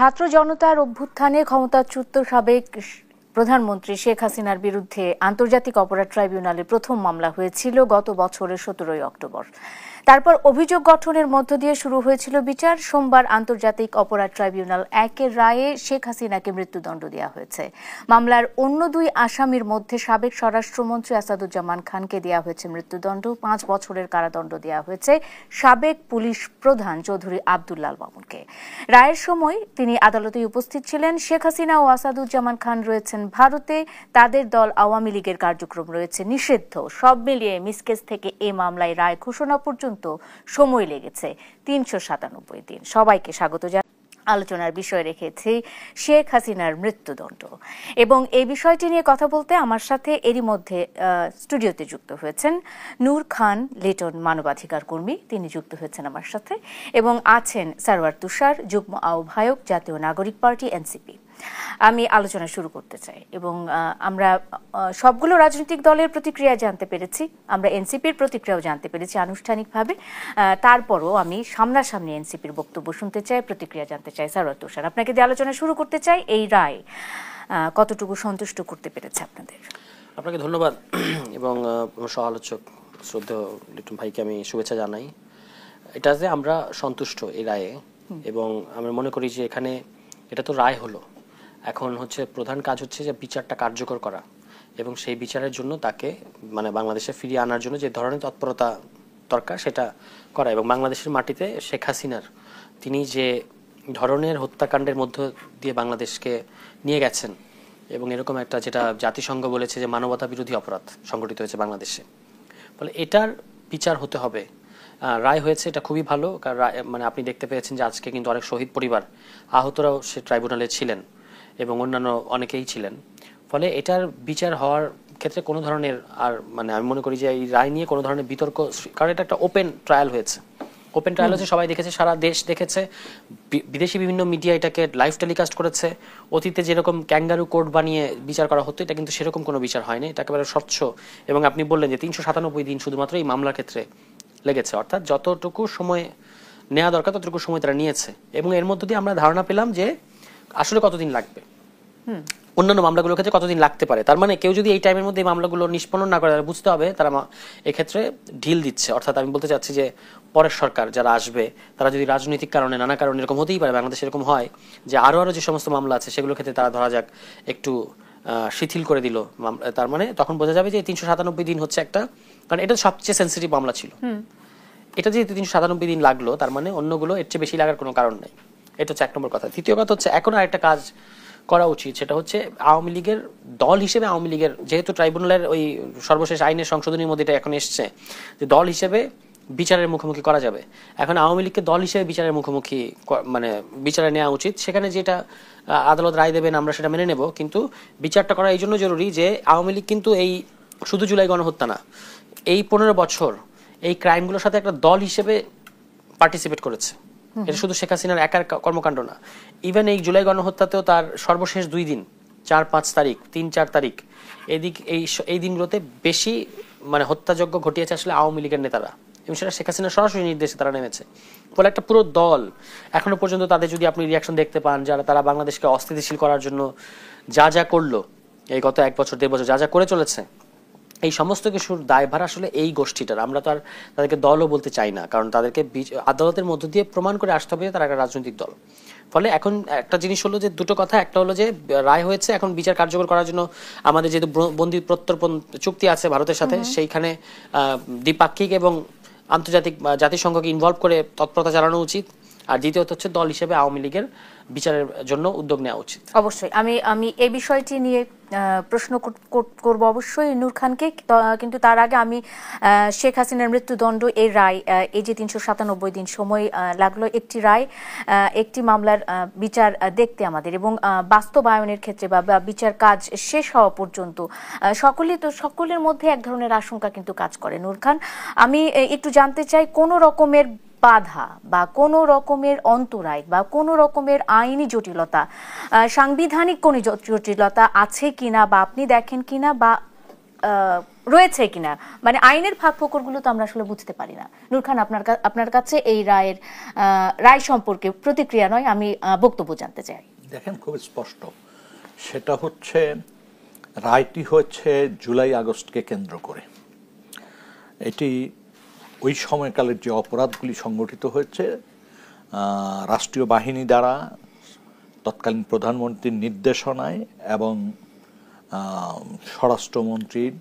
ছাত্র জনতার অভ্যুত্থানে ক্ষমতাচ্যুত সাবেক প্রধানমন্ত্রী শেখ হাসিনার বিরুদ্ধে আন্তর্জাতিক অপরাধ ট্রাইব্যুনালে প্রথম মামলা হয়েছিল গত বছরের 17 অক্টোবর। তারপর অভিযোগ গঠনের মধ্য দিয়ে শুরু হয়েছিল বিচার। সোমবার আন্তর্জাতিক অপরাধ ট্রাইব্যুনাল 1-এর রায়ে শেখ হাসিনাকে মৃত্যুদণ্ড দেওয়া হয়েছে। মামলার অন্য দুই আসামির মধ্যে সাবেক স্বরাষ্ট্রমন্ত্রী আসাদুজ্জামান খানকে দেওয়া হয়েছে মৃত্যুদণ্ড, 5 বছরের কারাদণ্ড দেওয়া হয়েছে সাবেক পুলিশ প্রধান চৌধুরী আব্দুল্লাহ মামুনকে। রায়ের সময় তিনি আদালতে উপস্থিত ছিলেন। শেখ হাসিনা ও আসাদুজ্জামান খান রয়েছেন ভারতে, তাদের দল আওয়ামী লীগের কার্যক্রম রয়েছে নিষিদ্ধ। সব মিলিয়ে মিসকেস থেকে এই মামলায় রায় ঘোষণা পর্যন্ত সময় লেগেছে 397 দিন। সবাইকে স্বাগত জানাই। আলোচনার বিষয় রেখেছি শেখ হাসিনার মৃত্যুদণ্ড এবং এই বিষয়টি নিয়ে কথা বলতে আমার সাথে এরই মধ্যে স্টুডিওতে যুক্ত হয়েছেন নূর খান লিটন, মানবাধিকার কর্মী, তিনি যুক্ত হয়েছেন আমার সাথে, এবং আছেন সারওয়ার তুষার, যুগ্ম আহ্বায়ক, জাতীয় নাগরিক পার্টি এনসিপি। আমি আলোচনা শুরু করতে চাই এবং আমরা সবগুলো রাজনৈতিক দলের প্রতিক্রিয়া জানতে পেরেছি, আমরা এনসিপির প্রতিক্রিয়াও জানতে পেরেছি আনুষ্ঠানিকভাবে। তারপরও আমি সামনাসামনি এনসিপির বক্তব্য শুনতে চাই, প্রতিক্রিয়া জানতে চাই। সারওয়ার তুষার, আপনাকে দিয়ে আলোচনা শুরু করতে চাই। এই রায় কতটুকু সন্তুষ্ট করতে পেরেছে আপনাদের? আপনাকে ধন্যবাদ এবং সহ আলোচক শ্রদ্ধেয় লিটন ভাইকে আমি শুভেচ্ছা জানাই। এটা যে আমরা সন্তুষ্ট এই রায়ে, এবং আমরা মনে করি যে এখানে এটা তো রায় হলো, এখন হচ্ছে প্রধান কাজ হচ্ছে যে বিচারটা কার্যকর করা এবং সেই বিচারের জন্য তাকে বাংলাদেশে ফিরিয়ে আনার জন্য যে ধরনের তৎপরতা দরকার সেটা করা, এবং বাংলাদেশের মাটিতে শেখ হাসিনার তিনি যে ধরনের হত্যাকাণ্ডের মধ্য দিয়ে বাংলাদেশকে নিয়ে গেছেন, এবং এরকম একটা যেটা জাতিসংঘ বলেছে যে মানবতা বিরোধী অপরাধ সংঘটিত হয়েছে বাংলাদেশে, ফলে এটার বিচার হতে হবে। রায় হয়েছে, এটা খুবই ভালো। কারণ আপনি দেখতে পেয়েছেন যে আজকে কিন্তু অনেক শহীদ পরিবার, আহতরাও সে ট্রাইব্যুনালে ছিলেন এবং অন্যান্য অনেকেই ছিলেন। ফলে এটার বিচার হওয়ার ক্ষেত্রে কোনো ধরনের আমি মনে করি যে এই রায় নিয়ে কোনো ধরনের বিতর্ক, কারণ এটা একটা ওপেন ট্রায়াল হয়েছে। ওপেন ট্রায়াল হচ্ছে, সবাই দেখেছে, সারা দেশ দেখেছে, বিদেশি বিভিন্ন মিডিয়া এটাকে লাইভ টেলিকাস্ট করেছে। অতীতে যেরকম ক্যাঙ্গারু কোর্ট বানিয়ে বিচার করা হতো, এটা কিন্তু সেরকম কোনো বিচার হয়নি, এটা একেবারে স্বচ্ছ। এবং আপনি বললেন যে 397 দিন শুধুমাত্র এই মামলার ক্ষেত্রে লেগেছে, অর্থাৎ যতটুকু সময় নেওয়া দরকার ততটুকু সময় তারা নিয়েছে, এবং এর মধ্য দিয়ে আমরা ধারণা পেলাম যে আসলে কতদিন লাগবে, অন্যান্য মামলাগুলোর ক্ষেত্রে কতদিন লাগতে পারে। তার মানে কেউ যদি এই টাইমের মধ্যে এই মামলাগুলো নিষ্পন্ন না করে, তারা বুঝতে হবে তারা এক্ষেত্রে ঢিল দিচ্ছে। অর্থাৎ আমি বলতে চাচ্ছি যে পরের সরকার যারা আসবে, তারা যদি রাজনৈতিক কারণে, নানা কারণে, এরকম হতেই পারে, বাংলাদেশে এরকম হয় যে আরো যে সমস্ত মামলা আছে সেগুলোর ক্ষেত্রে তারা ধরা যাক একটু শিথিল করে দিল, তার মানে তখন বোঝা যাবে যে 397 দিন হচ্ছে একটা, কারণ এটা সবচেয়ে সেন্সিটিভ মামলা ছিল। এটা যেহেতু 397 দিন লাগলো, তার মানে অন্যগুলো এর চেয়ে বেশি লাগার কোনো কারণ নাই। এটা হচ্ছে 1 নম্বর কথা। দ্বিতীয় কথা হচ্ছে এখন আরেকটা কাজ করা উচিত, সেটা হচ্ছে আওয়ামী লীগের দল হিসেবে, আওয়ামী লীগের যেহেতু ট্রাইব্যুনালের ওই সর্বশেষ আইনের সংশোধনীর মধ্যে এটা এখন এসছে যে দল হিসেবে বিচারের মুখোমুখি করা যাবে, এখন আওয়ামী লীগকে দল হিসেবে বিচারের মুখোমুখি বিচারে নেওয়া উচিত। সেখানে যেটা আদালত রায় দেবেন আমরা সেটা মেনে নেব, কিন্তু বিচারটা করা এই জন্য জরুরি যে আওয়ামী লীগ কিন্তু এই শুধু জুলাই গণহত্যা না, এই 15 বছর এই ক্রাইমগুলোর সাথে একটা দল হিসেবে পার্টিসিপেট করেছে। এটা শুধু শেখ হাসিনার একার কর্মকাণ্ড না, ইভেন এই জুলাই গণহত্যাতেও তার সর্বশেষ 2 দিন, 4-5 তারিখ, 3-4 তারিখ, এই দিনগুলোতে বেশি হত্যাযজ্ঞ ঘটিয়েছে আসলে আওয়ামী লীগের নেতারা, এবং সেটা শেখ হাসিনার সরাসরি নির্দেশে তারা নেমেছে। ফলে একটা পুরো দল এখনো পর্যন্ত তাদের যদি আপনি রিয়াকশন দেখতে পান, তারা বাংলাদেশকে অস্থিতিশীল করার জন্য যা করলো এই গত 1 বছর 1.5 বছর যা করে চলেছে, এই সমস্ত কিছুর দায়ভার আসলে এই গোষ্ঠীটার। আমরা তো আর তাদেরকে দলও বলতে চাই না, কারণ তাদেরকে আদালতের মধ্য দিয়ে প্রমাণ করে আসতে হবে তারা একটা রাজনৈতিক দল। ফলে এখন একটা জিনিস হলো যে দুটো কথা, একটা হলো যে রায় হয়েছে, এখন বিচার কার্যকর করার জন্য আমাদের যেহেতু বন্দি প্রত্যর্পণ চুক্তি আছে ভারতের সাথে, সেইখানে দ্বিপাক্ষিক এবং আন্তর্জাতিক জাতিসংঘকে ইনভলভ করে তৎপরতা চালানো উচিত। আর দ্বিতীয়ত হচ্ছে দল হিসেবে আওয়ামী লীগের বিচারের জন্য উদ্যোগ নেওয়া উচিত। অবশ্যই আমি এই বিষয়টি নিয়ে প্রশ্ন করব অবশ্যই নূর খানকে, কিন্তু তার আগে আমি শেখ হাসিনার মৃত্যুদণ্ড এই রায়, এই যে 397 দিন সময় লাগলো একটি রায়, একটি মামলার বিচার দেখতে আমাদের, এবং বাস্তবায়নের ক্ষেত্রে বা বিচার কাজ শেষ হওয়া পর্যন্ত সকলের মধ্যে এক ধরনের আশঙ্কা কিন্তু কাজ করে। নূর খান, আমি একটু জানতে চাই, কোন রকমের বাধা বা কোনো রকমের অন্তরায় বা কোনো রকমের আইনি জটিলতা, সাংবিধানিক কোনো জটিলতা আছে কিনা বা আপনি দেখেন কিনা, বা রয়েছে কিনা, মানে আইনের ফাঁকফোকরগুলো তো আমরা আসলে বুঝতে পারি না। নূর খান, আপনার কাছে এই রায় সম্পর্কে প্রতিক্রিয়া নয়, আমি বক্তব্য জানতে চাই। দেখেন, খুব স্পষ্ট, সেটা হচ্ছে রায়টি হচ্ছে জুলাই আগস্টকে কেন্দ্র করে। এটি ওই সময়কালের যে অপরাধগুলি সংগঠিত হয়েছে রাষ্ট্রীয় বাহিনী দ্বারা তৎকালীন প্রধানমন্ত্রীর নির্দেশনায় এবং স্বরাষ্ট্রমন্ত্রীর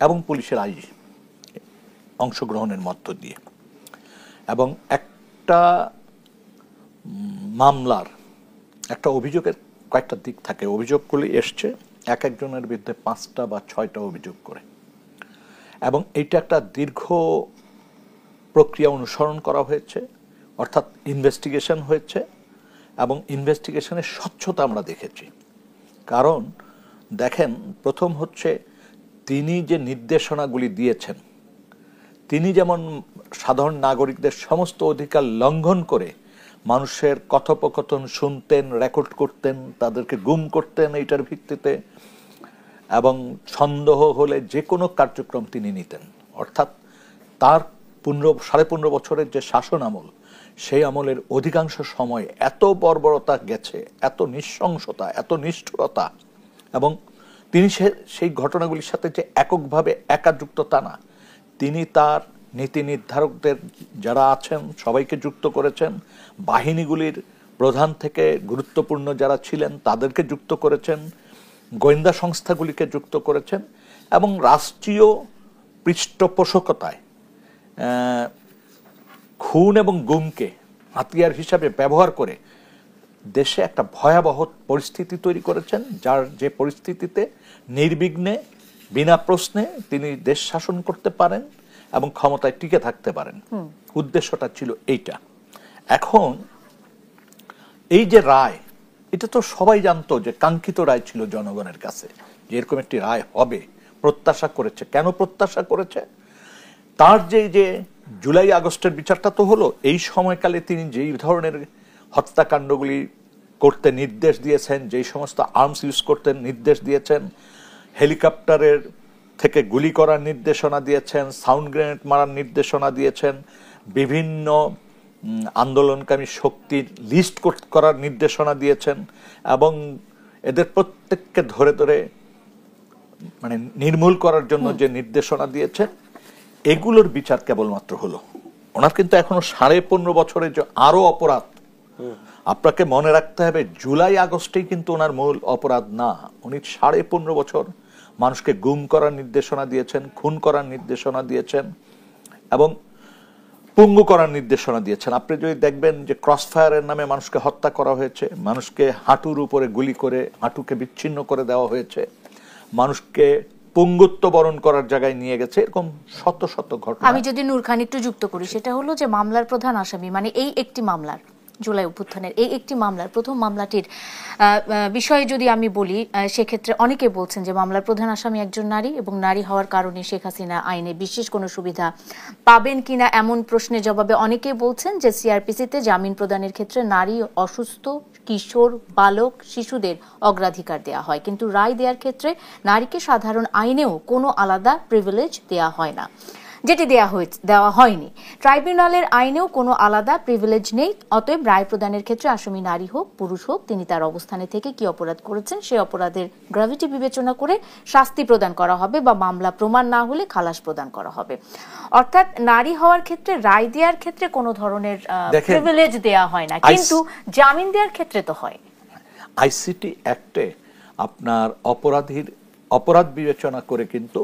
এবং পুলিশের আইজি অংশগ্রহণের মধ্য দিয়ে, এবং একটা মামলার একটা অভিযোগের কয়েকটা দিক থাকে। অভিযোগগুলি এসছে এক একজনের বিরুদ্ধে 5টা বা 6টা অভিযোগ করে, এবং এইটা একটা দীর্ঘ প্রক্রিয়া অনুসরণ করা হয়েছে, অর্থাৎ ইনভেস্টিগেশন হয়েছে, এবং ইনভেস্টিগেশনের স্বচ্ছতা আমরা দেখেছি। কারণ দেখেন, প্রথম হচ্ছে তিনি যে নির্দেশনাগুলি দিয়েছেন, তিনি যেমন সাধারণ নাগরিকদের সমস্ত অধিকার লঙ্ঘন করে মানুষের কথোপকথন শুনতেন, রেকর্ড করতেন, তাদেরকে গুম করতেন এইটার ভিত্তিতে, এবং সন্দেহ হলে যে কোনো কার্যক্রম তিনি নিতেন। অর্থাৎ তার 15.5 বছরের যে শাসন আমল, সেই আমলের অধিকাংশ সময় এত বর্বরতা গেছে, এত নৃশংসতা, এত নিষ্ঠুরতা, এবং তিনি সেই ঘটনাগুলির সাথে যে এককভাবে একা যুক্ত তা না, তিনি তার নীতি নির্ধারকদের যারা আছেন সবাইকে যুক্ত করেছেন, বাহিনীগুলির প্রধান থেকে গুরুত্বপূর্ণ যারা ছিলেন তাদেরকে যুক্ত করেছেন, গোয়েন্দা সংস্থাগুলিকে যুক্ত করেছেন, এবং রাষ্ট্রীয় পৃষ্ঠপোষকতায় খুন এবং গুমকে হাতিয়ার হিসাবে ব্যবহার করে দেশে একটা ভয়াবহ পরিস্থিতি তৈরি করেছেন, যার যে পরিস্থিতিতে নির্বিঘ্নে বিনা প্রশ্নে তিনি দেশ শাসন করতে পারেন এবং ক্ষমতায় টিকে থাকতে পারেন। উদ্দেশ্যটা ছিল এইটা। এখন এই যে রায়, এটা তো সবাই জানতো যে কাঙ্ক্ষিত রায় ছিল জনগণের কাছে, যে এরকম একটি রায় হবে, প্রত্যাশা করেছে। কেন প্রত্যাশা করেছে? তার যে জুলাই আগস্টের বিচারটা তো হলো, এই সময়কালে তিনি যেই ধরনের হত্যাকাণ্ডগুলি করতে নির্দেশ দিয়েছেন, যেই সমস্ত আর্মস ইউজ করতে নির্দেশ দিয়েছেন, হেলিকপ্টারের থেকে গুলি করার নির্দেশনা দিয়েছেন, সাউন্ড গ্রেনেড মারার নির্দেশনা দিয়েছেন, বিভিন্ন আন্দোলনকারী শক্তির লিস্ট করার নির্দেশনা দিয়েছেন, এবং এদের প্রত্যেককে ধরে ধরে মানে নির্মূল করার জন্য যে নির্দেশনা দিয়েছেন, এগুলোর বিচার কেবলমাত্র হলো। ওনার কিন্তু এখনো 15.5 বছরের যে আরো অপরাধ, আপনাকে মনে রাখতে হবে জুলাই আগস্টেই কিন্তু ওনার মূল অপরাধ না। উনি 15.5 বছর মানুষকে গুম করার নির্দেশনা দিয়েছেন, খুন করার নির্দেশনা দিয়েছেন, এবং পঙ্গু করার নির্দেশনা দিয়েছেন। আপনি যদি দেখবেন যে ক্রসফায়ারের নামে মানুষকে হত্যা করা হয়েছে, মানুষকে হাঁটুর উপরে গুলি করে হাঁটুকে বিচ্ছিন্ন করে দেওয়া হয়েছে, মানুষকে পঙ্গুত্ব বরণ করার জায়গায় নিয়ে গেছে, এরকম শত শত ঘটনা। আমি যদি নূর খান একটু যুক্ত করি, সেটা হলো যে মামলার প্রধান আসামি, মানে এই একটি মামলার, জুলাই অভ্যুত্থানের এই একটি মামলার প্রথম মামলাটির বিষয়ে যদি আমি বলি, সেক্ষেত্রে অনেকে বলছেন যে মামলার প্রধান আসামি একজন নারী, এবং নারী হওয়ার কারণে শেখ হাসিনা আইনে বিশেষ কোনো সুবিধা পাবেন কিনা এমন প্রশ্নের জবাবে অনেকে বলছেন যে সিআরপিসিতে জামিন প্রদানের ক্ষেত্রে নারী, অসুস্থ, কিশোর, বালক, শিশুদের অগ্রাধিকার দেয়া হয়, কিন্তু রায় দেওয়ার ক্ষেত্রে নারীকে সাধারণ আইনেও কোনো আলাদা প্রিভিলেজ দেয়া হয় না, যেটি দেওয়া হয়নি। ট্রাইব্যুনালের আইনেও কোনো আলাদা প্রিভিলেজ নেই। অতএব রায় প্রদানের ক্ষেত্রে আসামি নারী হোক পুরুষ হোক, তিনি তার অবস্থানে থেকে কি অপরাধ করেছেন সেই অপরাধের গ্র্যাভিটি বিবেচনা করে শাস্তি প্রদান করা হবে, বা মামলা প্রমাণ না হলে খালাস প্রদান করা হবে। অর্থাৎ নারী হওয়ার ক্ষেত্রে রায় দেওয়ার ক্ষেত্রে কোনো ধরনের প্রিভিলেজ দেয়া হয় না, কিন্তু জামিন দেওয়ার ক্ষেত্রে তো হয়। আইসিটি অ্যাক্টে আপনার অপরাধ বিবেচনা করে কিন্তু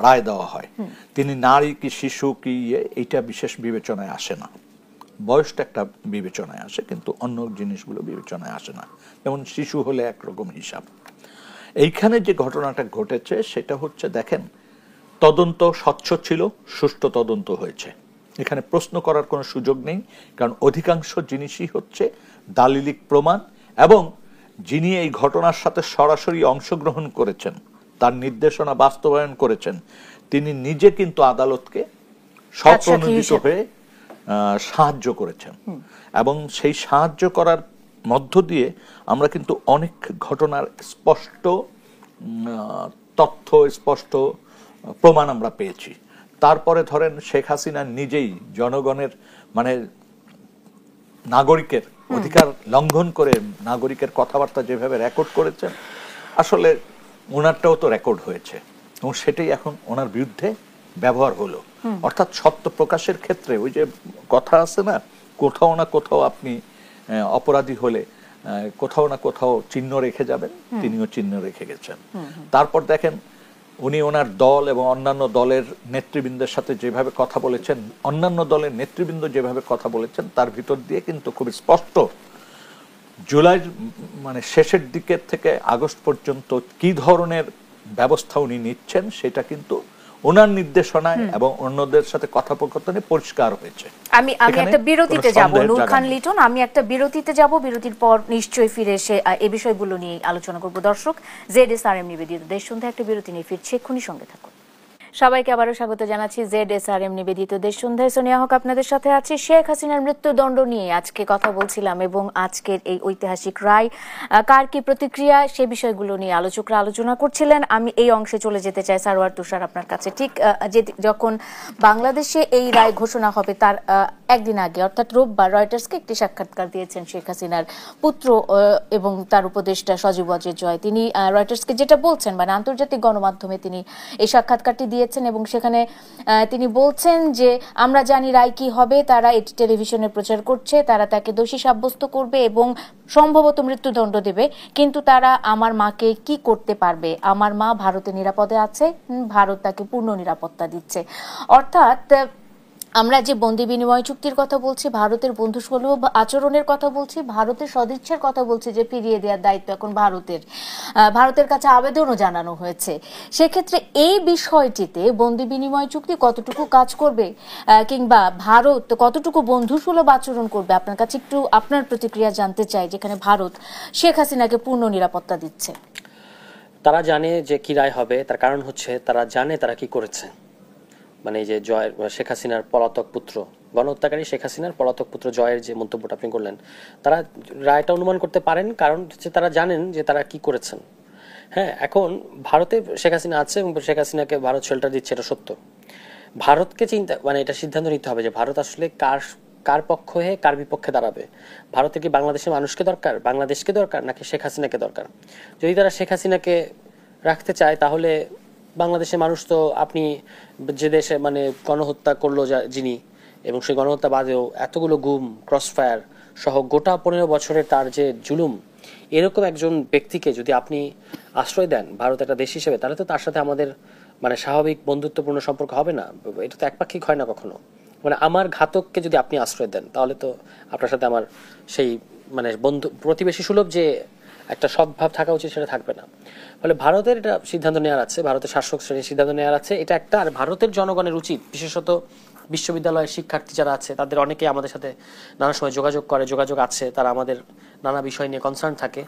রায় দেওয়া হয়। তিনি নারী কি শিশু কি এইটা বিশেষ বিবেচনায় আসে না। বয়সটা একটা বিবেচনায় আসে, কিন্তু অন্য জিনিসগুলো বিবেচনায় আসে না। যেমন শিশু হলে একরকম হিসাব। এইখানে যে ঘটনাটা ঘটেছে সেটা হচ্ছে, দেখেন, তদন্ত স্বচ্ছ ছিল, সুষ্ঠু তদন্ত হয়েছে, এখানে প্রশ্ন করার কোনো সুযোগ নেই। কারণ অধিকাংশ জিনিসই হচ্ছে দালিলিক প্রমাণ, এবং যিনি এই ঘটনার সাথে সরাসরি অংশগ্রহণ করেছেন, তার নির্দেশনা বাস্তবায়ন করেছেন, তিনি নিজে কিন্তু আদালতকে স্বপ্রণোদিত হয়ে সাহায্য করেছেন, এবং সেই সাহায্য করার মধ্য দিয়ে আমরা কিন্তু অনেক ঘটনার স্পষ্ট তথ্য স্পষ্ট প্রমাণ আমরা পেয়েছি। তারপরে ধরেন শেখ হাসিনা নিজেই জনগণের মানে নাগরিকের অধিকার লঙ্ঘন করে নাগরিকের কথাবার্তা যেভাবে রেকর্ড করেছেন, আসলে ওনারটাও তো রেকর্ড হয়েছে এবং সেটাই এখন ওনার বিরুদ্ধে ব্যবহার হলো। অর্থাৎ সত্য প্রকাশের ক্ষেত্রে ওই যে কথা আছে না, কোথাও না কোথাও আপনি অপরাধী হলে কোথাও না কোথাও চিহ্ন রেখে যাবেন, তিনিও চিহ্ন রেখে গেছেন। তারপর দেখেন উনি ওনার দল এবং অন্যান্য দলের নেতৃবৃন্দের সাথে যেভাবে কথা বলেছেন, অন্যান্য দলের নেতৃবৃন্দ যেভাবে কথা বলেছেন, তার ভিতর দিয়ে কিন্তু খুব স্পষ্ট জুলাই মানে শেষের দিকের থেকে আগস্ট পর্যন্ত কি ধরনের ব্যবস্থা উনি নিচ্ছেন সেটা কিন্তু ওনার নির্দেশনায় এবং অন্যদের সাথে কথোপকথনে পরিষ্কার হয়েছে। আমি একটা বিরতিতে যাব, নূর খান লিটন, আমি একটা বিরতিতে যাব। বিরতির পর নিশ্চয়ই ফিরে এসে এই বিষয়গুলো নিয়ে আলোচনা করব। দর্শক, ZSRM নিবেদিত দেশ সন্ধ্যা একটা বিরতি নিয়ে ফিরছে, এক্ষুনি সঙ্গে থাকুন। সবাইকে আবারও স্বাগত জানাচ্ছি ZSRM নিবেদিত দেশ সন্ধ্যায়। সোনিয়া হক আপনাদের সাথে আছি। শেখ হাসিনার মৃত্যুদণ্ড নিয়ে আজকে কথা বলছিলাম এবং আজকের এই ঐতিহাসিক রায় কার কি প্রতিক্রিয়া সে বিষয়গুলো নিয়ে আলোচকরা আলোচনা করছিলেন। আমি এই অংশে চলে যেতে চাই সারোয়ার তুষার আপনার কাছে। ঠিক যখন বাংলাদেশে এই রায় ঘোষণা হবে তার একদিন আগে অর্থাৎ রোববার রয়টার্সকে একটি সাক্ষাৎকার দিয়েছেন শেখ হাসিনার পুত্র এবং তার উপদেষ্টা সজীব ওয়াজেদ জয়। তিনি রয়টার্সকে যেটা বলছেন, মানে আন্তর্জাতিক গণমাধ্যমে তিনি এই সাক্ষাৎকারটি দিয়েছেন এবং সেখানে তিনি বলছেন যে আমরা জানি রায় কি হবে, তারা এটি টেলিভিশনে প্রচার করছে, তারা তাকে দোষী সাব্যস্ত করবে এবং সম্ভবত মৃত্যুদণ্ড দেবে, কিন্তু তারা আমার মাকে কি করতে পারবে? আমার মা ভারতে নিরাপদে আছে, ভারত তাকে পূর্ণ নিরাপত্তা দিচ্ছে। অর্থাৎ আমরা যে বন্দি বিনিময় চুক্তির কথা বলছি, ভারতের বন্ধুসুলভ আচরণের কথা বলছি, ভারতের সদিচ্ছার কথা বলছি যে ফিরিয়ে দেওয়ার দায়িত্ব এখন ভারতের কাছে আবেদনও জানানো হয়েছে। সেক্ষেত্রে এই বিষয়টিতে বন্দি বিনিময় চুক্তি কতটুকু কাজ করবে কিংবা ভারত কতটুকু বন্ধুসুলভ আচরণ করবে, আপনার কাছে একটু আপনার প্রতিক্রিয়া জানতে চাই, যেখানে ভারত শেখ হাসিনাকে পূর্ণ নিরাপত্তা দিচ্ছে। তারা জানে যে কি রায় হবে, তার কারণ হচ্ছে তারা জানে তারা কি করেছে। মানে এই যে জয়ের শেখ হাসিনার পলাতক পুত্র, গণহত্যাকারী শেখ হাসিনার পলাতক পুত্র জয়ের যে মন্তব্যটা আপনি করলেন, তারা রায়টা অনুমান করতে পারেন, কারণ হচ্ছে তারা জানেন যে তারা কি করেছেন। হ্যাঁ, এখন ভারতে শেখ হাসিনা আছে এবং শেখ হাসিনাকে ভারত শেল্টার দিচ্ছে, এটা সত্য। ভারতকে মানে এটা সিদ্ধান্ত নিতে হবে যে ভারত আসলে কার পক্ষ হয়ে কার বিপক্ষে দাঁড়াবে। ভারতের কি বাংলাদেশের মানুষকে দরকার, বাংলাদেশকে দরকার, নাকি শেখ হাসিনাকে দরকার? যদি তারা শেখ হাসিনাকে রাখতে চায় তাহলে বাংলাদেশের মানুষ তো আপনি যে দেশে মানে গণহত্যা করলো যিনি, এবং সেই গণহত্যা বাদেও এতগুলো গুম, ক্রসফায়ার সহ গোটা 15 বছরের তার যে জুলুম, এরকম একজন ব্যক্তিকে যদি আপনি আশ্রয় দেন ভারত একটা দেশ হিসেবে, তাহলে তো তার সাথে আমাদের মানে স্বাভাবিক বন্ধুত্বপূর্ণ সম্পর্ক হবে না। এটা তো একপাক্ষিক হয় না কখনো। মানে আমার ঘাতককে যদি আপনি আশ্রয় দেন তাহলে তো আপনার সাথে আমার সেই মানে বন্ধু প্রতিবেশী সুলভ যে একটা সদ্ভাব থাকা উচিত সেটা থাকবে না। ফলে ভারতের এটা সিদ্ধান্ত নেওয়ার আছে, ভারতের শাসক শ্রেণীর সিদ্ধান্ত নেওয়ার আছে, এটা একটা। আর ভারতের জনগণের উচিত, বিশেষত বিশ্ববিদ্যালয়ের শিক্ষার্থী যারা আছে তাদের অনেকেই আমাদের সাথে নানা সময় যোগাযোগ আছে, তারা আমাদের নানা বিষয় নিয়ে কনসার্ন থাকে।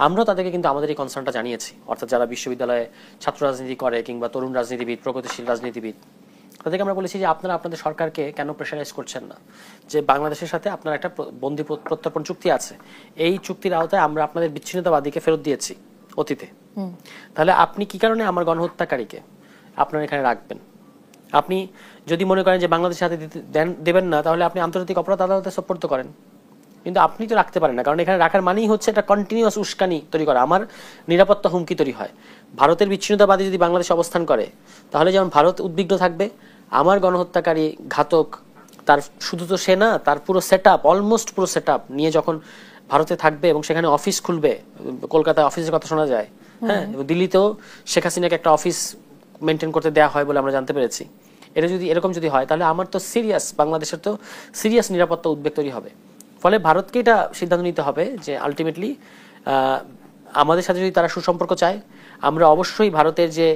আমরাও তাদেরকে কিন্তু আমাদের এই কনসার্নটা জানিয়েছি, অর্থাৎ যারা বিশ্ববিদ্যালয়ে ছাত্র রাজনীতি করে কিংবা তরুণ রাজনীতিবিদ, প্রগতিশীল রাজনীতিবিদ, তাদেরকে আমরা বলেছি যে আপনারা আপনাদের সরকারকে কেন প্রেশারাইজ করছেন না, যে বাংলাদেশের সাথে আপনার একটা বন্দি প্রত্যর্পণ চুক্তি আছে, এই চুক্তির আওতায় আমরা আপনাদের বিচ্ছিন্নতাবাদীকে ফেরত দিয়েছি অতীতে, তাহলে আপনি কি কারণে আমার গণহত্যাকারীকে আপনার এখানে রাখবেন? আপনি যদি মনে করেন যে বাংলাদেশের হাতে দেবেন না, তাহলে আপনি আন্তর্জাতিক অপরাধ আদালতে সোপর্দ করেন, কিন্তু আপনি তো রাখতে পারেন না, কারণ এখানে রাখার মানেই হচ্ছে একটা কন্টিনিউয়াস উস্কানি তৈরি করা, আমার নিরাপত্তা হুমকি তৈরি হয়। ভারতের বিচ্ছিন্নতাবাদী যদি বাংলাদেশে অবস্থান করে তাহলে যেমন ভারত উদ্বিগ্ন থাকবে, আমার গণহত্যাকারী ঘাতক তার শুধু তো সে না, তার পুরো সেটআপ, অলমোস্ট পুরো সেটআপ নিয়ে যখন ভারতে থাকবে এবং সেখানে অফিস খুলবে, কলকাতায় অফিসের কথা শোনা যায়, হ্যাঁ, এবং দিল্লিতেও শেখ হাসিনাকে একটা অফিস মেনটেন করতে দেওয়া হয় বলে আমরা জানতে পেরেছি। এটা যদি এরকম যদি হয় তাহলে আমার তো সিরিয়াস, বাংলাদেশের তো সিরিয়াস নিরাপত্তা উদ্বেগ তৈরি হবে। ফলে ভারতকে এটা সিদ্ধান্ত নিতে হবে যে আলটিমেটলি আমাদের সাথে যদি তারা সুসম্পর্ক চায়, আমরা অবশ্যই ভারতের যে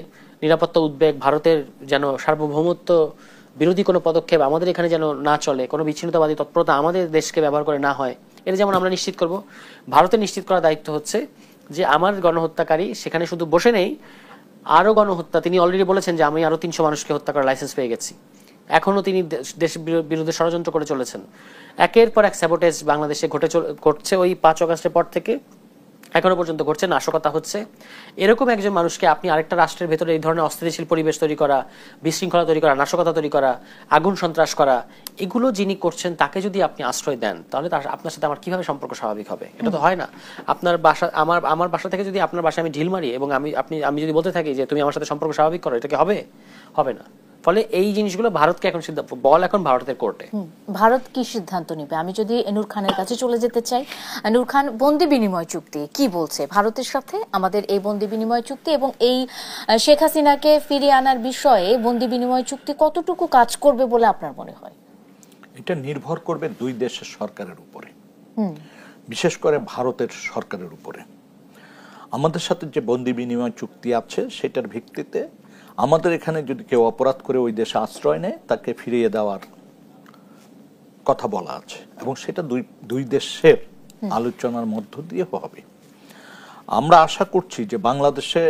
নিরাপত্তা উদ্বেগ, ভারতের যেন সার্বভৌমত্ব বিরোধী কোনো পদক্ষেপ আমাদের এখানে যেন না চলে, কোনো বিচ্ছিন্নতাবাদী তৎপরতা আমাদের দেশকে ব্যবহার করে না হয়, এটা যেমন আমরা নিশ্চিত করব। ভারতের নিশ্চিত করার দায়িত্ব হচ্ছে যে আমার গণহত্যাকারী সেখানে শুধু বসে নেই, আরো গণহত্যা, তিনি অলরেডি বলেছেন যে আমি আরো 300 মানুষকে হত্যা করার লাইসেন্স পেয়ে গেছি, এখনো তিনি দেশ বিরুদ্ধে ষড়যন্ত্র করে চলেছেন। একের পর এক স্যাবোটেজ বাংলাদেশে ঘটছে ওই 5 আগস্টের পর থেকে, এখনো পর্যন্ত ঘটছে, নাশকতা হচ্ছে। এরকম একজন মানুষকে আপনি আরেকটা রাষ্ট্রের ভেতরে এই ধরনের অস্থিতিশীল পরিবেশ তৈরি করা, বিশৃঙ্খলা তৈরি করা, নাশকতা তৈরি করা, আগুন সন্ত্রাস করা, এগুলো যিনি করছেন তাকে যদি আপনি আশ্রয় দেন, তাহলে আপনার সাথে আমার কিভাবে সম্পর্ক স্বাভাবিক হবে? এটা তো হয় না। আপনার বাসা, আমার বাসা থেকে যদি আপনার বাসায় আমি ঢিল মারি এবং আমি যদি বলতে থাকি যে তুমি আমার সাথে সম্পর্ক স্বাভাবিক করো, এটা কি হবে? হবে না। ফলে এই জিনিসগুলো ভারতকে এখন বল এখন ভারতের কোর্টে। ভারত কি সিদ্ধান্ত নেবে? আমি যদি নূর খানের কাছে চলে যেতে চাই, নূর খান, বন্দি বিনিময় চুক্তি কি বলছে ভারতের সাথে? আমাদের এই বন্দি বিনিময় চুক্তি এবং এই শেখ হাসিনাকে ফিরিয়ে আনার বিষয়ে বন্দি বিনিময় চুক্তি কতটুকু কাজ করবে বলে আপনার মনে হয়? এটা নির্ভর করবে দুই দেশের সরকারের উপরে, বিশেষ করে ভারতের সরকারের উপরে। আমাদের সাথে যে বন্দি বিনিময় চুক্তি আছে সেটার ভিত্তিতে আমাদের এখানে যদি কেউ অপরাধ করে ওই দেশে আশ্রয় নেয়, তাকে ফিরিয়ে দেওয়ার কথা বলা আছে এবং সেটা দুই দেশের আলোচনার মধ্য দিয়ে হবে। আমরা আশা করছি যে বাংলাদেশে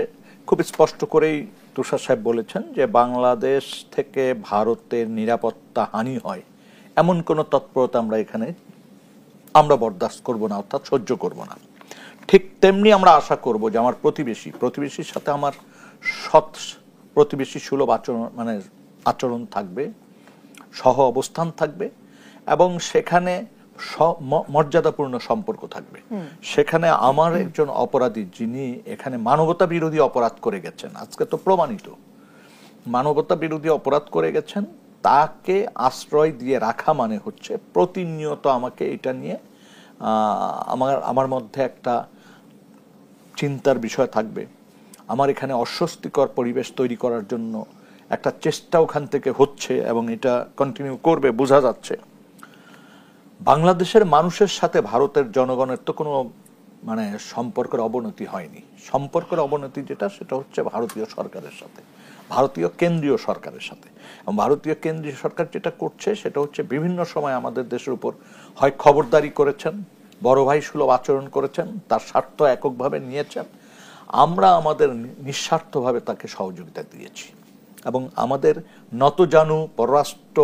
খুব স্পষ্ট করেই তুষার সাহেব বলেছেন যে বাংলাদেশ থেকে ভারতের নিরাপত্তা হানি হয় এমন কোনো তৎপরতা আমরা বরদাস্ত করব না, অর্থাৎ সহ্য করব না। ঠিক তেমনি আমরা আশা করব যে আমার প্রতিবেশীর সাথে আমার সৎ প্রতিবেশী সুলভ আচরণ থাকবে, সহ অবস্থান থাকবে এবং সেখানে মর্যাদাপূর্ণ সম্পর্ক থাকবে। সেখানে আমার একজন অপরাধী যিনি এখানে মানবতা বিরোধী অপরাধ করে গেছেন, আজকে তো প্রমাণিত মানবতা বিরোধী অপরাধ করে গেছেন, তাকে আশ্রয় দিয়ে রাখা মানে হচ্ছে প্রতিনিয়ত আমাকে এটা নিয়ে আমার মধ্যে একটা চিন্তার বিষয় থাকবে। আমার এখানে অস্বস্তিকর পরিবেশ তৈরি করার জন্য একটা চেষ্টা ওখান থেকে হচ্ছে এবং এটা কন্টিনিউ করবে, বোঝা যাচ্ছে। বাংলাদেশের মানুষের সাথে ভারতের জনগণের তো কোনো সম্পর্কের অবনতি হয়নি। সম্পর্কের অবনতি যেটা, সেটা হচ্ছে ভারতীয় সরকারের সাথে, ভারতীয় কেন্দ্রীয় সরকারের সাথে। ভারতীয় কেন্দ্রীয় সরকার যেটা করছে সেটা হচ্ছে বিভিন্ন সময় আমাদের দেশের উপর হয় খবরদারি করেছেন, বড় ভাই সুলভ আচরণ করেছেন, তার স্বার্থ এককভাবে নিয়েছেন। আমরা আমাদের নিঃস্বার্থভাবে তাকে সহযোগিতা দিয়েছি এবং আমাদের নতজানু পররাষ্ট্র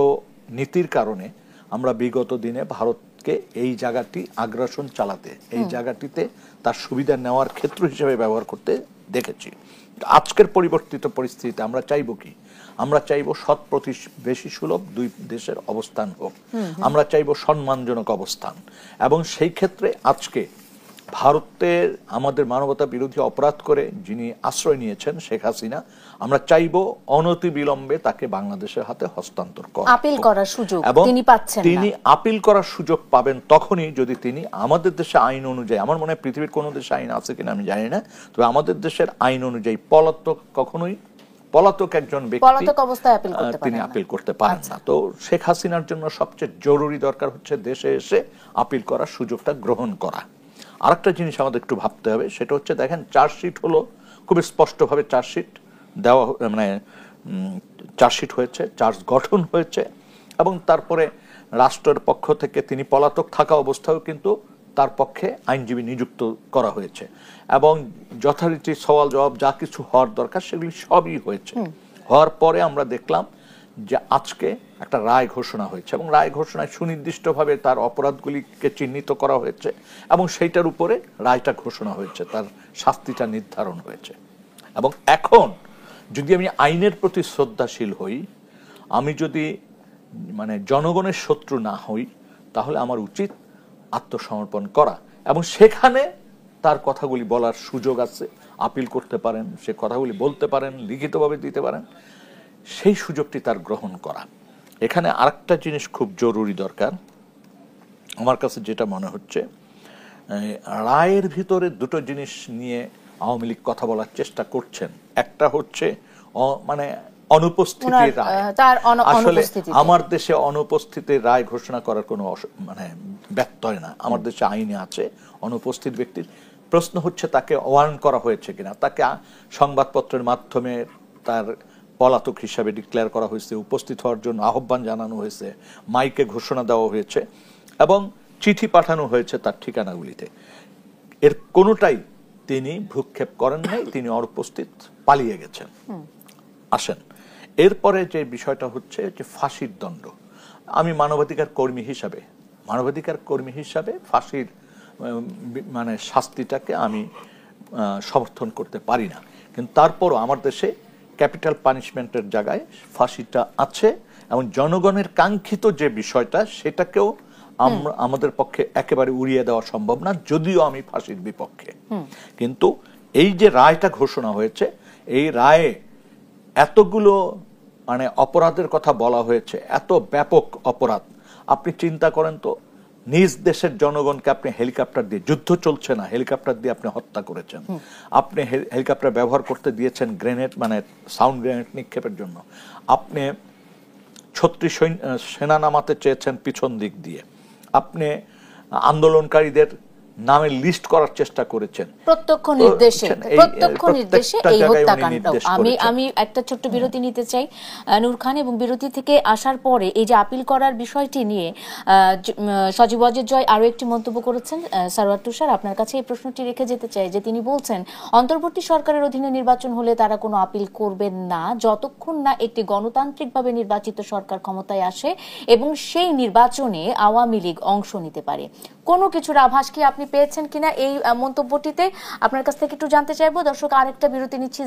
নীতির কারণে আমরা বিগত দিনে ভারতকে এই জায়গাটি আগ্রাসন চালাতে, এই জায়গাটিতে তার সুবিধা নেওয়ার ক্ষেত্র হিসেবে ব্যবহার করতে দেখেছি। আজকের পরিবর্তিত পরিস্থিতিতে আমরা চাইব কি? আমরা চাইব সৎ প্রতিবেশী সুলভ দুই দেশের অবস্থান হোক, আমরা চাইব সম্মানজনক অবস্থান এবং সেই ক্ষেত্রে আজকে ভারতের আমাদের মানবতা বিরোধী অপরাধ করে যিনি আশ্রয় নিয়েছেন শেখ হাসিনা, আমরা চাইব অনতি বিলম্বে তাকে বাংলাদেশের হাতে হস্তান্তর করা। আপিল করার সুযোগ তিনি পাচ্ছেন না। তিনি আপিল করার সুযোগ পাবেন তখনই যদি তিনি আমাদের দেশে আইন অনুযায়ী, আমার মনে হয় পৃথিবীর কোনো দেশে আইন আছে কিনা আমি জানি না, তবে আমাদের দেশের আইন অনুযায়ী পলাতক একজন ব্যক্তি তিনি আপিল করতে পারেন না। তো শেখ হাসিনার জন্য সবচেয়ে জরুরি দরকার হচ্ছে দেশে এসে আপিল করার সুযোগটা গ্রহণ করা। আরেকটা জিনিস আমাদের একটু ভাবতে হবে, সেটা হচ্ছে দেখেন চার্জশিট হলো, খুব স্পষ্টভাবে চার্জশিট হয়েছে, চার্জ গঠন হয়েছে এবং তারপরে রাষ্ট্রের পক্ষ থেকে তিনি পলাতক থাকা অবস্থায়ও কিন্তু তার পক্ষে আইনজীবী নিযুক্ত করা হয়েছে এবং যথারীতি সওয়াল জবাব যা কিছু হওয়ার দরকার সেগুলি সবই হয়েছে। হওয়ার পরে আমরা দেখলাম যে আজকে একটা রায় ঘোষণা হয়েছে এবং রায় ঘোষণায় সুনির্দিষ্টভাবে তার অপরাধগুলিকে চিহ্নিত করা হয়েছে এবং সেইটার উপরে রায়টা ঘোষণা হয়েছে, তার শাস্তিটা নির্ধারণ হয়েছে। এবং এখন যদি আমি আইনের প্রতি শ্রদ্ধাশীল হই, আমি যদি জনগণের শত্রু না হই, তাহলে আমার উচিত আত্মসমর্পণ করা এবং সেখানে তার কথাগুলি বলার সুযোগ আছে, আপিল করতে পারেন, সে কথাগুলি বলতে পারেন, লিখিতভাবে দিতে পারেন, সেই সুযোগটি তার গ্রহণ করা। এখানে আরেকটা জিনিস খুব জরুরি দরকার আমার কাছে, যেটা মনে হচ্ছে রায়ের ভিতরে দুটো জিনিস নিয়ে আওয়ামী লীগ কথা বলার চেষ্টা করছেন। একটা হচ্ছে অনুপস্থিতির রায়। আসলে আমার দেশে অনুপস্থিতির রায় ঘোষণা করার কোনো ব্যত্যয় না, আমার দেশে আইনে আছে অনুপস্থিত ব্যক্তির। প্রশ্ন হচ্ছে তাকে ওয়ার্ন করা হয়েছে কিনা, তাকে সংবাদপত্রের মাধ্যমে তার পলাতক হিসাবে ডিক্লেয়ার করা হয়েছে, উপস্থিত হওয়ার জন্য আহ্বান জানানো হয়েছে, মাইকে ঘোষণা দেওয়া হয়েছে এবং চিঠি পাঠানো হয়েছে তার ঠিকানাগুলিতে। এর কোনোটাই তিনি ভ্রুক্ষেপ করেন নাই, তিনি অনুপস্থিত, পালিয়ে গেছেন। আসেন এরপরে যে বিষয়টা হচ্ছে যে ফাঁসির দণ্ড। আমি মানবাধিকার কর্মী হিসাবে ফাঁসির মানে শাস্তিটাকে আমি সমর্থন করতে পারি না। কিন্তু তারপরও আমার দেশে ক্যাপিটাল পানিশমেন্টের জায়গায় ফাঁসিটা আছে, এবং জনগণের কাঙ্ক্ষিত যে বিষয়টা সেটাকেও আমাদের পক্ষে একেবারে উড়িয়ে দেওয়া সম্ভব না, যদিও আমি ফাঁসির বিপক্ষে। কিন্তু এই যে রায়টা ঘোষণা হয়েছে, এই রায়ে এতগুলো মানে অপরাধের কথা বলা হয়েছে, এত ব্যাপক অপরাধ। আপনি চিন্তা করেন তো, নিজ দেশের জনগণকে আপনি হেলিকপ্টার দিয়ে, যুদ্ধ চলছে না, হেলিকপ্টার দিয়ে আপনি হত্যা করেছেন। আপনি হেলিকপ্টার ব্যবহার করতে দিয়েছেন গ্রেনেড, মানে সাউন্ড গ্রেনেড নিক্ষেপের জন্য। আপনি ৩৬ সেনা নামাতে চেয়েছেন পিছন দিক দিয়ে। আপনি আন্দোলনকারীদের নামের লিস্ট করার চেষ্টা করেছেন প্রত্যক্ষ নির্দেশে এই হত্যাকাণ্ড। আমি একটা ছোট্ট বিরতি নিতে চাই নূর খান, এবং বিরতি থেকে আসার পরে এই যে আপিল করার বিষয়টি নিয়ে সজীব ওয়াজেদ জয় আরো একটি মন্তব্য করেছেন। সারওয়ার তুষার, আপনার কাছে এই প্রশ্নটি রেখে যেতে চাই যে তিনি বলছেন অন্তর্বর্তী সরকারের অধীনে নির্বাচন হলে তারা কোনো আপিল করবেন না যতক্ষণ না একটি গণতান্ত্রিকভাবে নির্বাচিত সরকার ক্ষমতায় আসে এবং সেই নির্বাচনে আওয়ামী লীগ অংশ নিতে পারে। কোনো কিছুর আভাস কি আপনি পেয়েছেন কিনা এই মন্তব্যটিতে? আপনার কাছ থেকে একটু জানতে চাইবো। দর্শক, আরেকটা বিরতি নিচ্ছি।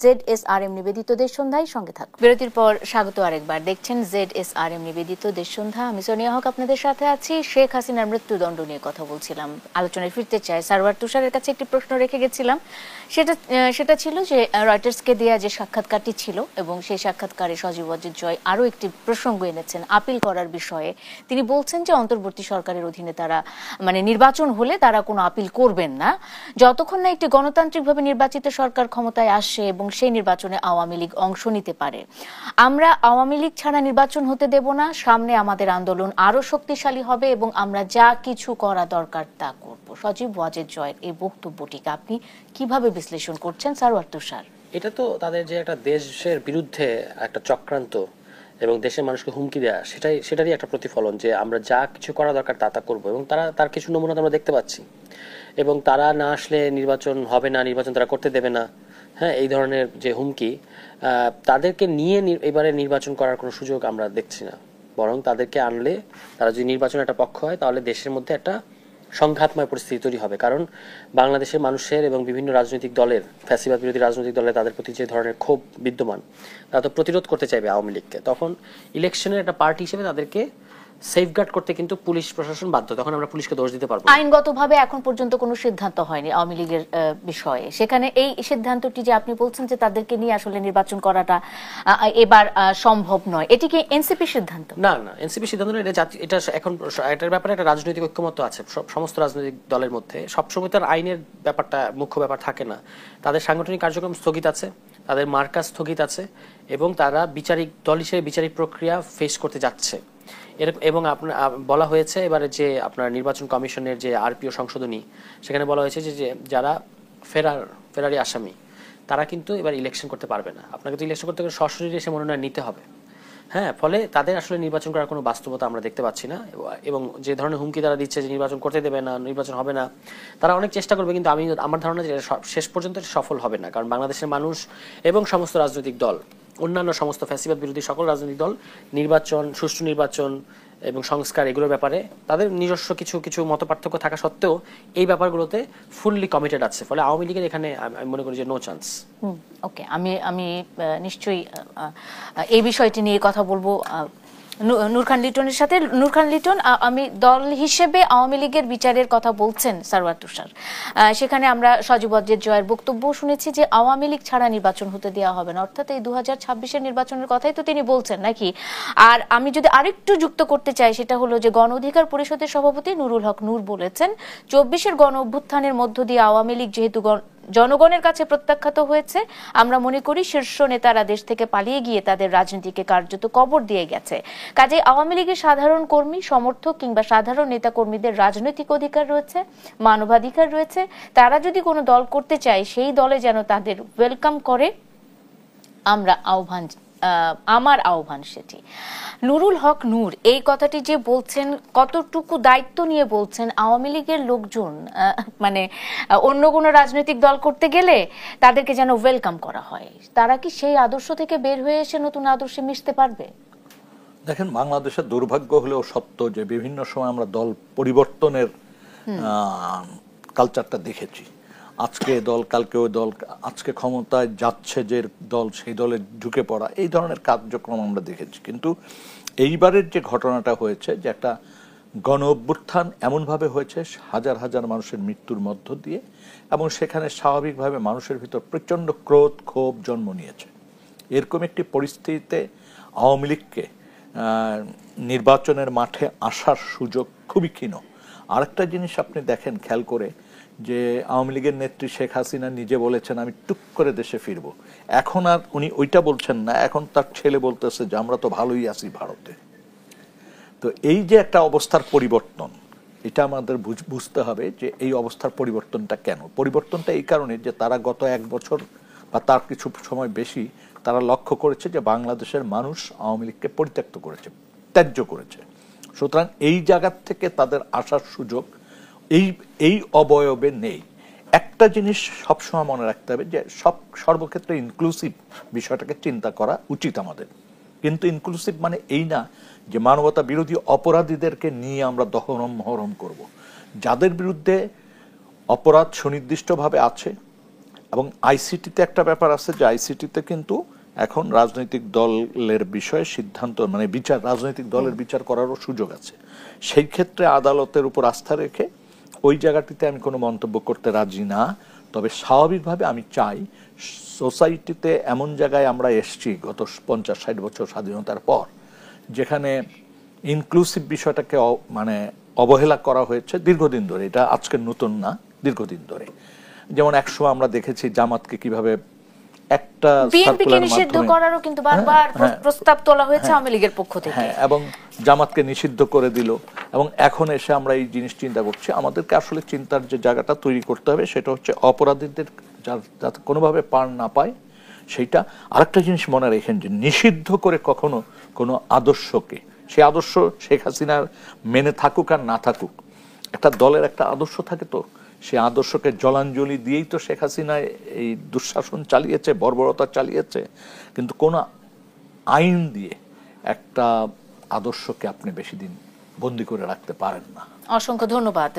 ZSRM নিবেদিত দেশ সন্ধ্যায় সঙ্গে থাকুন। বিরতির পর স্বাগত আরেকবার। দেখছেন ZSRM নিবেদিত দেশ সন্ধ্যা। আমি সোনিয়া হক আপনাদের সাথে আছি। শেখ হাসিনার মৃত্যুদণ্ড নিয়ে কথা বলছিলাম, আলোচনায় ফিরতে চাই। সারওয়ার তুষারের কাছে একটি প্রশ্ন রেখে গেছিলাম, সেটা ছিল যে রয়টার্সকে দেয়া যে সাক্ষাৎকারটি ছিল, এবং সেই সাক্ষাৎকারে সজীব ওয়াজেদ জয় আরো একটি প্রসঙ্গ এনেছেন আপিল করার বিষয়ে। তিনি বলছেন যে অন্তর্বর্তী সরকারের অধীনে তারা মানে নির্বাচন হলে তারা কোনো আপিল করবেন না যতক্ষণ না একটি গণতান্ত্রিকভাবে নির্বাচিত সরকার ক্ষমতায় আসে এবং সেই নির্বাচনে আওয়ামী লীগ অংশ নিতে পারে। আমরা আওয়ামী লীগ ছাড়া নির্বাচন হতে দেব না, সামনে আমাদের আন্দোলন আরো শক্তিশালী হবে এবং আমরা যা কিছু করা দরকার তা করব। সজীব ওয়াজেদ জয়ের এই বক্তব্যটিকে আপনি কিভাবে বিশ্লেষণ করছেন সারওয়ার তুষার? এটা তো তাদের যে একটা দেশের বিরুদ্ধে একটা চক্রান্ত এবং দেশের মানুষকে হুমকি দেওয়া, সেটারই একটা প্রতিফলন যে আমরা যা কিছু করা দরকার তা করবো, এবং তার কিছু নমুনা আমরা দেখতে পাচ্ছি। এবং তারা না আসলে নির্বাচন হবে না, নির্বাচন তারা করতে দেবে না, হ্যাঁ, এই ধরনের যে হুমকি, তাদেরকে নিয়ে এবারে নির্বাচন করার কোনো সুযোগ আমরা দেখছি না। বরং তাদেরকে আনলে, তারা যদি নির্বাচন একটা পক্ষ হয়, তাহলে দেশের মধ্যে একটা সংঘাতময় পরিস্থিতি তৈরি হবে। কারণ বাংলাদেশের মানুষের এবং বিভিন্ন রাজনৈতিক দলের, ফ্যাসিবাদ বিরোধী রাজনৈতিক দলের, তাদের প্রতি যে ধরনের ক্ষোভ বিদ্যমান, তারা তো প্রতিরোধ করতে চাইবে আওয়ামী লীগকে। তখন ইলেকশনের একটা পার্টি হিসেবে তাদেরকে সেফগার্ড করতে কিন্তু পুলিশ প্রশাসন বাধ্য। তখন আমরা পুলিশকে দোষ দিতে পারবো। আইনগতভাবে এখন পর্যন্ত কোনো সিদ্ধান্ত হয়নি আওয়ামী লীগের বিষয়ে। সেখানে এই সিদ্ধান্তটি যে আপনি বলছেন যে তাদেরকে নিয়ে আসলে নির্বাচন করাটা এবার সম্ভব নয়, এটি কি এনসিপি সিদ্ধান্ত? না, এনসিপি সিদ্ধান্ত নয়। এটা এখন এটার ব্যাপারে একটা রাজনৈতিক ঐক্যমত্য আছে সমস্ত রাজনৈতিক দলের মধ্যে। সবসময় তার আইনের ব্যাপারটা মুখ্য ব্যাপার থাকে না। তাদের সাংগঠনিক কার্যক্রম স্থগিত আছে, তাদের মার্কা স্থগিত আছে, এবং তারা বিচারিক দল হিসেবে বিচারিক প্রক্রিয়া ফেস করতে যাচ্ছে। এবং আপনার বলা হয়েছে এবারে যে আপনার নির্বাচন কমিশনের যে আরপিও সংশোধনী, সেখানে বলা হয়েছে যে যারা ফেরারি আসামি তারা কিন্তু এবার ইলেকশন করতে পারবে না। আপনাকে তো ইলেকশন করতে গেলে সশরীরে এসে মনোনয়ন নিতে হবে। হ্যাঁ, ফলে তাদের আসলে নির্বাচন করার কোনো বাস্তবতা আমরা দেখতে পাচ্ছি না। এবং যে ধরনের হুমকি তারা দিচ্ছে যে নির্বাচন করতে দেবে না, নির্বাচন হবে না, তারা অনেক চেষ্টা করবে, কিন্তু আমার ধারণা যে শেষ পর্যন্ত সফল হবে না। কারণ বাংলাদেশের মানুষ এবং সমস্ত রাজনৈতিক দল, অন্যান্য সমস্ত ফ্যাসিবাদ বিরোধী সকল রাজনৈতিক দল নির্বাচন, সুষ্ঠু নির্বাচন এবং সংস্কার, এগুলোর ব্যাপারে তাদের নিজস্ব কিছু মত পার্থক্য থাকা সত্ত্বেও এই ব্যাপারগুলোতে ফুললি কমিটেড আছে। ফলে আওয়ামী লীগের এখানে আমি মনে করি যে নো চান্স। ওকে, আমি নিশ্চয়ই এই বিষয়টি নিয়ে কথা বলবো নূর খান লিটনের সাথে। নূর খান লিটন, আমি দল হিসেবে আওয়ামী লীগের বিচারের কথা বলছেন সারওয়ার তুষার, সেখানে আমরা সজীব ওয়াজেদ জয়ের বক্তব্য শুনেছি যে আওয়ামী লীগ ছাড়া নির্বাচন হতে দেওয়া হবে না, অর্থাৎ এই 2026-এর নির্বাচনের কথাই তো তিনি বলছেন নাকি? আর আমি যদি আরেকটু যুক্ত করতে চাই, সেটা হলো যে গণ অধিকার পরিষদের সভাপতি নুরুল হক নূর বলেছেন 24-এর গণ অভ্যুত্থানের মধ্য দিয়ে আওয়ামী লীগ যেহেতু জনগণের কাছে প্রত্যাখ্যাত হয়েছে, আমরা মনে করি শীর্ষ নেতারা দেশ থেকে পালিয়ে গিয়ে তাদের রাজনীতিকে কার্যত কবর দিয়ে গেছে। কাজেই আওয়ামী লীগের সাধারণ কর্মী, সমর্থক কিংবা সাধারণ নেতা কর্মীদের রাজনৈতিক অধিকার রয়েছে, মানবাধিকার রয়েছে। তারা যদি কোনো দল করতে চায়, সেই দলে যেন তাদের ওয়েলকাম করে, আমার আহ্বান সেটি। নুরুল হক নূর এই কথাটি যে বলছেন, কতটুকু দায়িত্ব নিয়ে বলছেন? আওয়ামী লীগের লোকজন মানে অন্য কোনো রাজনৈতিক দল করতে গেলে তাদেরকে যেন ওয়েলকাম করা হয়, তারা কি সেই আদর্শ থেকে বের হয়ে এসে নতুন আদর্শে মিশতে পারবে? দেখেন, বাংলাদেশের দুর্ভাগ্য হলেও সত্য যে বিভিন্ন সময় আমরা দল পরিবর্তনের কালচারটা দেখেছি। আজকে দল কালকে ওই দল, আজকে ক্ষমতায় যাচ্ছে যে দল সেই দলে ঢুকে পড়া, এই ধরনের কার্যক্রম আমরা দেখেছি। কিন্তু এইবারের যে ঘটনাটা হয়েছে, যে একটা গণ অভ্যুত্থান এমনভাবে হয়েছে হাজার হাজার মানুষের মৃত্যুর মধ্য দিয়ে, এবং সেখানে স্বাভাবিকভাবে মানুষের ভিতর প্রচণ্ড ক্রোধ ক্ষোভ জন্ম নিয়েছে। এরকম একটি পরিস্থিতিতে আওয়ামী লীগকে নির্বাচনের মাঠে আসার সুযোগ খুবই ক্ষীণ। আরেকটা জিনিস আপনি দেখেন খেয়াল করে, যে আওয়ামী লীগের নেত্রী শেখ হাসিনা নিজে বলেছেন আমি টুক করে দেশে ফিরব। এখন আর উনি ওইটা বলছেন না, এখন তার ছেলে বলতেছে যে আমরা তো ভালোই আছি ভারতে। তো এই যে একটা অবস্থার পরিবর্তন, এটা আমাদের বুঝতে হবে যে এই অবস্থার পরিবর্তনটা কেন। পরিবর্তনটা এই কারণে যে তারা গত 1 বছর বা তার কিছু সময় বেশি তারা লক্ষ্য করেছে যে বাংলাদেশের মানুষ আওয়ামী লীগকে পরিত্যক্ত করেছে, ত্যায্য করেছে। সুতরাং এই জায়গার থেকে তাদের আসার সুযোগ এই অবয়বে নেই। একটা জিনিস সবসময় মনে রাখতে হবে, যে সর্বক্ষেত্রে ইনক্লুসিভ বিষয়টাকে চিন্তা করা উচিত আমাদের। কিন্তু ইনক্লুসিভ মানে এই না যে মানবতা বিরোধী অপরাধীদেরকে নিয়ে আমরা দহরম মহরম করব। যাদের বিরুদ্ধে অপরাধ সুনির্দিষ্টভাবে আছে, এবং আইসিটিতে একটা ব্যাপার আছে যে আইসিটিতে কিন্তু এখন রাজনৈতিক দলের বিষয়ে সিদ্ধান্ত, মানে বিচার, রাজনৈতিক দলের বিচার করারও সুযোগ আছে। সেই ক্ষেত্রে আদালতের উপর আস্থা রেখে ওই জায়গাটিতে আমি কোনো মন্তব্য করতে রাজি না। তবে স্বাভাবিকভাবে আমি চাই সোসাইটিতে এমন জায়গায় আমরা এসছি গত 50-60 বছর স্বাধীনতার পর, যেখানে ইনক্লুসিভ বিষয়টাকে মানে অবহেলা করা হয়েছে দীর্ঘদিন ধরে। এটা আজকের নতুন না, দীর্ঘদিন ধরে। যেমন একসময় আমরা দেখেছি জামাতকে কিভাবে একটা বিএনপিকে নিষিদ্ধ করারও কিন্তু বারবার প্রস্তাব তোলা হয়েছে আওয়ামী লীগের পক্ষ থেকে, এবং জামাতকে নিষিদ্ধ করে দিল। এবং এখন এসে আমরা এই জিনিস চিন্তা করছি, আমাদেরকে আসলে চিন্তার যে জায়গাটা তৈরি করতে হবে সেটা হচ্ছে অপরাধীদের যাতে কোনোভাবে পার না পায় সেইটা। আরেকটা জিনিস মনে রেখেন যে নিষিদ্ধ করে কখনো কোনো আদর্শকে, সে আদর্শ শেখ হাসিনার মেনে থাকুক আর না থাকুক, একটা দলের একটা আদর্শ থাকে, তো সে আদর্শকে জলাঞ্জলি দিয়েই তো শেখ হাসিনা এই দুঃশাসন চালিয়েছে, বর্বরতা চালিয়েছে। কিন্তু কোন আইন দিয়ে একটা আদর্শকে আপনি বেশি দিন বন্দী করে রাখতে পারেন না। অসংখ্য ধন্যবাদ।